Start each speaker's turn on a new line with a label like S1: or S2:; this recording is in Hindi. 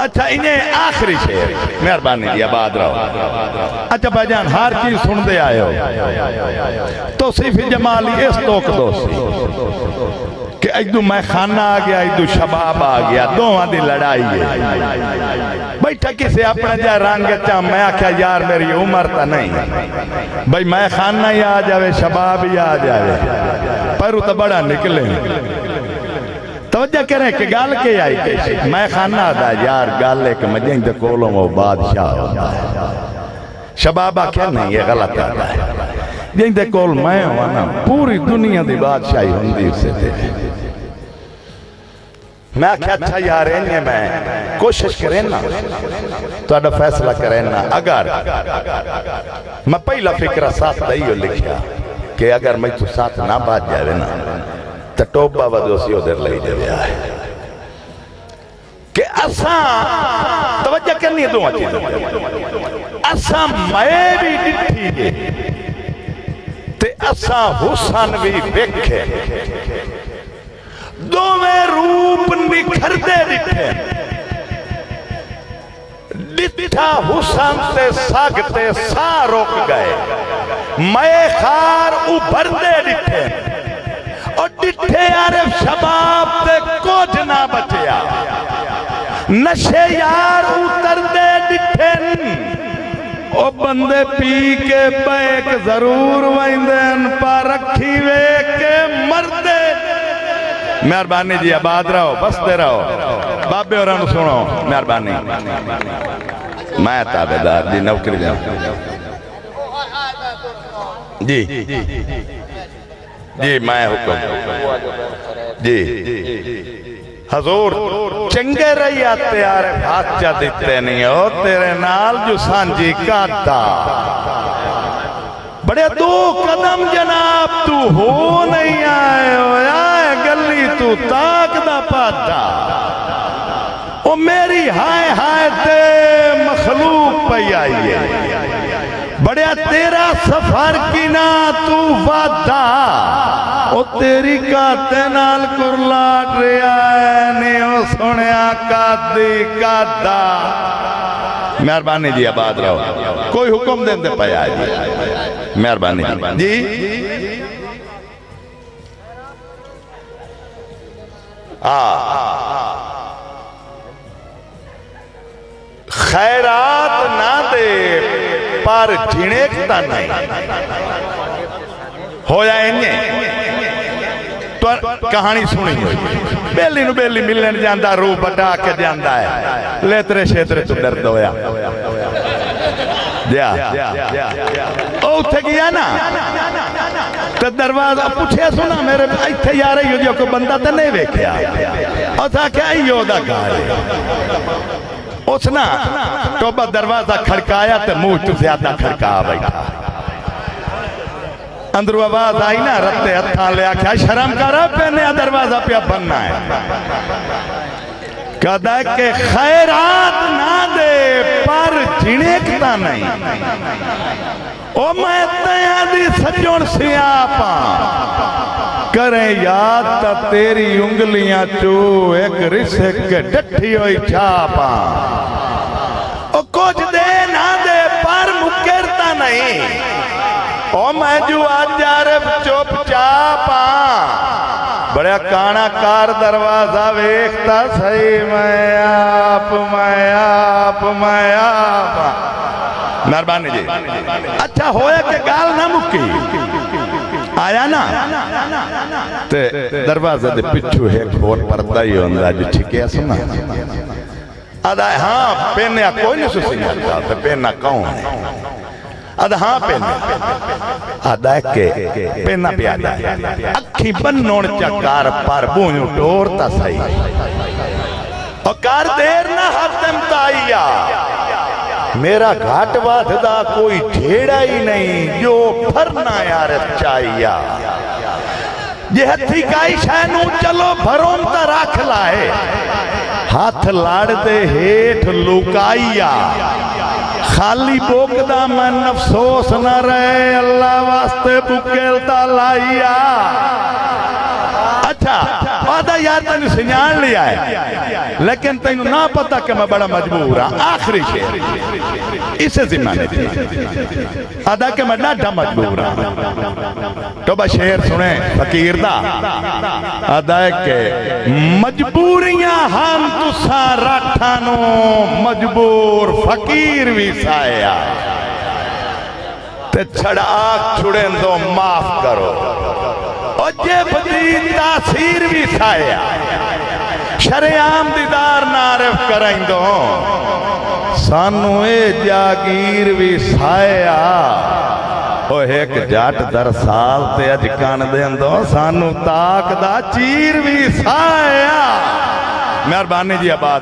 S1: अच्छा इन्हें आखिरी शेर मेहरबानी जी आबाद रहो। अच्छा भाईजान हर चीज सुनते आए हो तो सिर्फ जमाली इस तोक दो कि इदू मैं खाना आ गया इदू शबाब आ गया दोवां दी लड़ाई है। बैठा किसे अपना जा रंग चा मैं आख्या यार मेरी उम्र तो नहीं भाई मैं खाना ही आ जावे शबाब ही आ जावे पर तो बड़ा निकले तवज्जो करें कि गल के आई कैसे मैं खाना था यार गल एक मजेंद कोलों वो बादशाह होता है शबाब आख्या नहीं ये गलत आता है जिंदे कोल मैं हुआ ना पूरी दुनिया की बादशाही होंगी उससे मैं आख्या अच्छा यार इन्हें मैं कोशिश करें ना तो फैसला करें ना अगर मैं पहला फिक्रा साथ दई लिखा कि अगर मैं तू साथ ना बाज जाए ना तो टोबा वदोसी उधर ले जाया है कि असा तवज्जो करनी दो चीज़ों असा मैं भी डिठी ते असा हुसन भी वेखे दोवें रूप निखरदे दिखे डिठा हुसन ते सागते सा रोक गए मैं खार उभरदे दिखे और डिठे आरिफ शबाब ते कुछ ना बचया नशे यार उतरदे डिठे ओ बंदे पी के बैक जरूर वंदन पर रखी वे के मरदे मेहरबानी जी आबाद रहो बसते रहो बाबे और सुनो मेहरबानी मैं ताबेदार जी नौकरी जाऊं जी जी मैं हुक्म जी हजूर चंगे रही आते यार हाथ चा दिते नहीं हो तेरे नाल जो सांझी काटा बड़े दो कदम जनाब तू हो नहीं आए हो आए गली तू ताक दा पाता ओ मेरी हाय हाय ते मखलूक पई आई है बड़े तेरा सफर की ना तू वादा ओ तेरी काते नाल कुरलाट रहा है ने ओ सुनिया कादी कादा मेहरबानी जी आबाद रहो कोई हुक्म देंदे पाया जी मेहरबानी जी खैरात ना दे पर झिणकता नहीं होया इन्हें तो कहानी सुनी हुई बेली नु बेली मिलन जांदा रूह बटा के जांदा है लेतरे क्षेत्र तू डर दोया जा उठे गया ना तो दरवाजा पूछे सुना मेरे इत्थे यार यो को बंदा तो नहीं वेख्या असा क्या योदा घर उसना टोबा दरवाजा खड़काया तो मुंह तू ज्यादा खड़का बैठा अंदर आवाज आई ना रत्ते हथा ले आख्या शर्म कर पहने दरवाजा पे बनना है कदा के खैरात ना दे पर झिणकता नहीं ओ मैं तया दी सजण सियापा करे याद ता तेरी उंगलियां चो एक रिसक डठी हुई छापा ओ कुछ दे ना दे पर मुकरता नहीं ओ मैं जो आज चुपचापा बड़ा काना कार दरवाजा वेखता सही मैं आप मेहरबानी जी अच्छा होया के गाल ना मुक्की आया ना ते दरवाजे दे पिछू एक होर पर्दा ही होंदा जी ठीक है सुना आदा हां पेने कोई नहीं सुसिंगा ते पेना कौन है अद हाँ पेन अदा के पेना प्यादा अखी बनोण चकार पर बूंजू टोरता सही और कार देर ना हरदम ताइया मेरा घाट वाधदा कोई झेड़ा ही नहीं जो फरना यार चाहिया जे हथी काई शैनू चलो भरों ता रख लाए हाथ लाड़ दे हेठ लुकाइया खाली बोकदा मन अफसोस न रहे अल्लाह वास्ते बुकेलता लाइया अच्छा पता यार तेन सिंजान लिया है, लेकिन तेन ना पता कि मैं बड़ा मजबूर हाँ। आखिरी शेर इसे जिम्मा ने अदा कि मैं डाढा मजबूर हाँ। तो बस शेर सुने फकीर दा अदा के मजबूरियां हम तुसा राठा नो मजबूर फकीर भी साया ते छड़ा छुड़े दो माफ करो जे बदी तासीर भी साया शरेआम दीदार नारिफ कराई दो सानू ए जागीर भी साया ओ एक जट दर साल ते अज कन देंदो सानू ताक दा चीर भी साया। मेहरबानी जी आबाद।